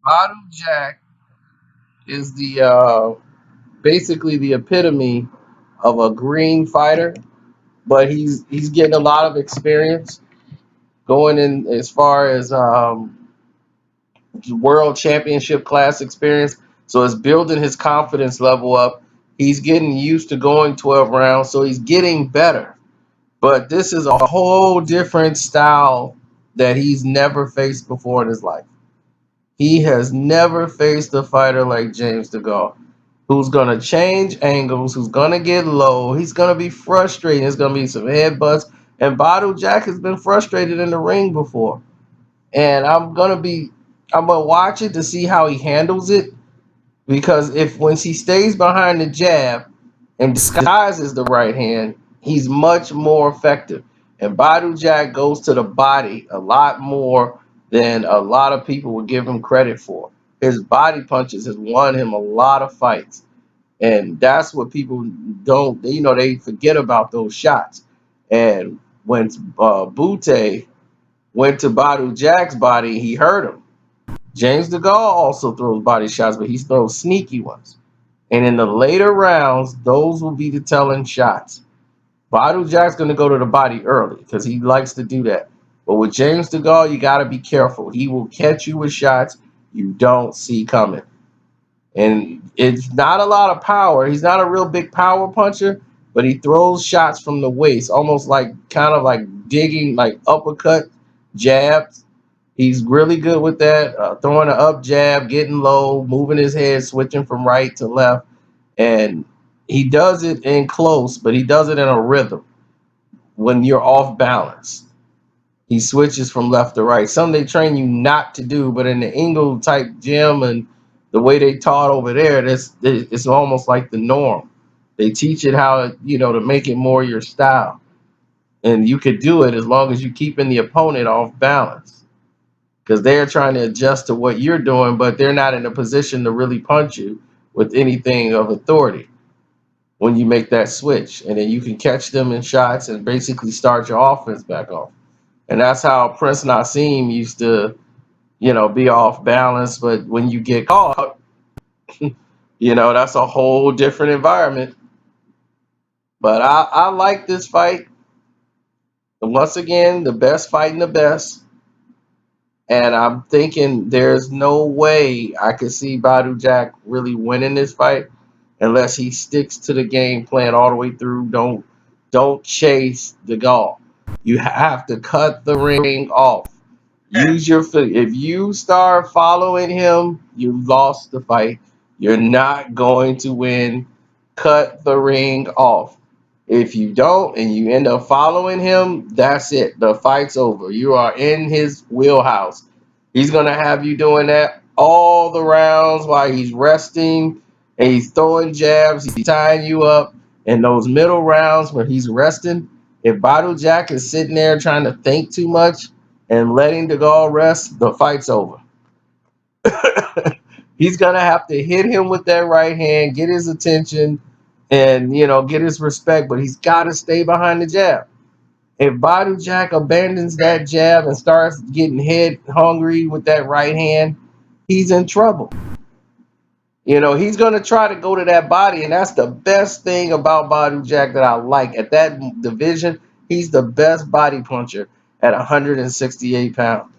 Badu Jack is the basically the epitome of a green fighter, but he's getting a lot of experience going in as far as world championship class experience. So it's building his confidence level up. He's getting used to going 12 rounds, so he's getting better. But this is a whole different style that he's never faced before in his life. He has never faced a fighter like James Degale, who's going to change angles, who's going to get low. He's going to be frustrated. There's going to be some headbutts. And Badu Jack has been frustrated in the ring before. And I'm gonna watch it to see how he handles it, because if once he stays behind the jab and disguises the right hand, he's much more effective. And Badu Jack goes to the body a lot more than a lot of people would give him credit for. His body punches has won him a lot of fights. And that's what people don't, they forget about those shots. And when Butte went to Badu Jack's body, he hurt him. James Degale also throws body shots, but he throws sneaky ones. And in the later rounds, those will be the telling shots. Badu Jack's going to go to the body early because he likes to do that. But with James Degale, you got to be careful. He will catch you with shots you don't see coming. And it's not a lot of power. He's not a real big power puncher, but he throws shots from the waist, almost like kind of like digging, like uppercut jabs. He's really good with that, throwing an up jab, getting low, moving his head, switching from right to left. And he does it in close, but he does it in a rhythm when you're off balance. He switches from left to right. Some they train you not to do, but in the Engel type gym and the way they taught over there, it's almost like the norm. They teach it how, to make it more your style. And you could do it as long as you keeping the opponent off balance, because they're trying to adjust to what you're doing, but they're not in a position to really punch you with anything of authority when you make that switch. And then you can catch them in shots and basically start your offense back off. And that's how Prince Nassim used to, be off balance. But when you get caught, that's a whole different environment. But I like this fight. And once again, the best fighting the best. And I'm thinking there's no way I could see Badu Jack really winning this fight unless he sticks to the game plan all the way through. Don't chase the goal. You have to cut the ring off. Use your foot. If you start following him, you lost the fight. You're not going to win. Cut the ring off. If you don't and you end up following him, that's it. The fight's over. You are in his wheelhouse. He's going to have you doing that all the rounds while he's resting and he's throwing jabs. He's tying you up. In those middle rounds where he's resting, if Badu Jack is sitting there trying to think too much and letting Degale rest, the fight's over. He's going to have to hit him with that right hand, get his attention, and get his respect, but he's got to stay behind the jab. If Badu Jack abandons that jab and starts getting head hungry with that right hand, he's in trouble. He's going to try to go to that body, and that's the best thing about Badu Jack that I like. At that division, he's the best body puncher at 168 pounds.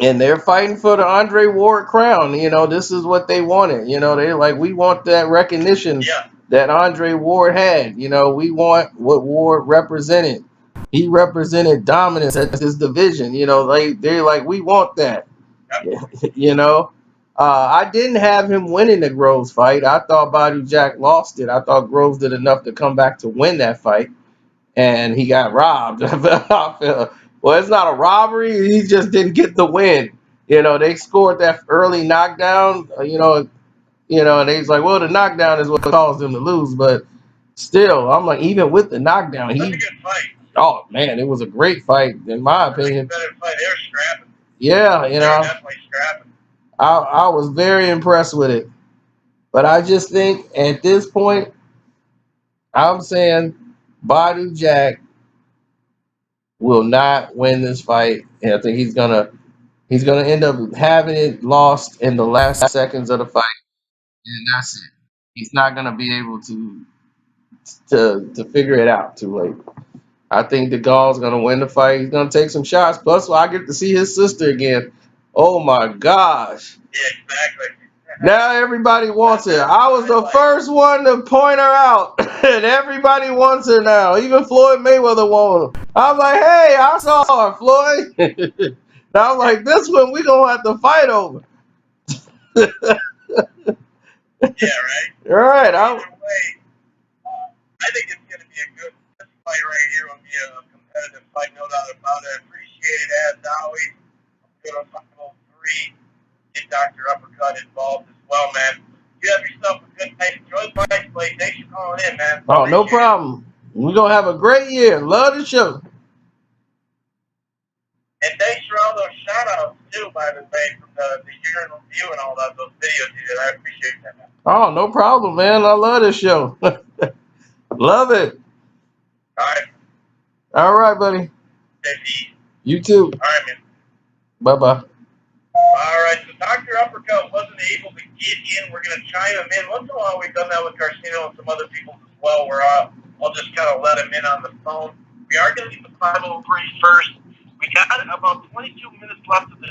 And they're fighting for the Andre Ward crown. This is what they wanted. They're like, we want that recognition that Andre Ward had. We want what Ward represented. He represented dominance at this division. They're like, we want that. I didn't have him winning the Groves fight. I thought Badu Jack lost it. I thought Groves did enough to come back to win that fight, and he got robbed. Well, it's not a robbery. He just didn't get the win. They scored that early knockdown. And they was like, well, the knockdown is what caused him to lose. But still, I'm like, even with the knockdown, That's a good fight. Oh man, it was a great fight in my opinion. Better fight. They were scrapping. Yeah, They were definitely scrapping. I was very impressed with it. But I just think at this point, I'm saying Badu Jack will not win this fight. And I think he's gonna He's gonna end up having it lost in the last seconds of the fight, and that's it. He's not gonna be able to figure it out too late. I think Degale's gonna win the fight. He's gonna take some shots. Plus, I get to see his sister again. Oh my gosh! Yeah, exactly. Now everybody wants her. I was the first one to point her out, and everybody wants her now. Even Floyd Mayweather won her. I was like, hey, I saw her, Floyd. And I was like, this one we gonna have to fight over. Yeah, right. All right, Either way, I think it's going to be a good this fight right here. Will be a competitive fight, no doubt about it. Appreciate it as always. Good on Final 3. Get Dr. Uppercut involved as well, man. You have yourself a good night. Enjoy the fight play. Thanks for calling in, man. oh, no Appreciate it. problem. We're gonna have a great year. Love the show. And thanks for all those shout outs too, by the way, from the urinal view and all that, those videos you did. I appreciate that, man. Oh, no problem, man. I love this show. Love it. All right. All right, buddy. JP. You too. All right, man. Bye bye. All right, so Dr. Uppercut wasn't able to get in. We're going to chime him in. Once in a while, we've done that with Garcino and some other people as well, where I'll just kind of let him in on the phone. We are going to get the 503 first. We got about 22 minutes left of the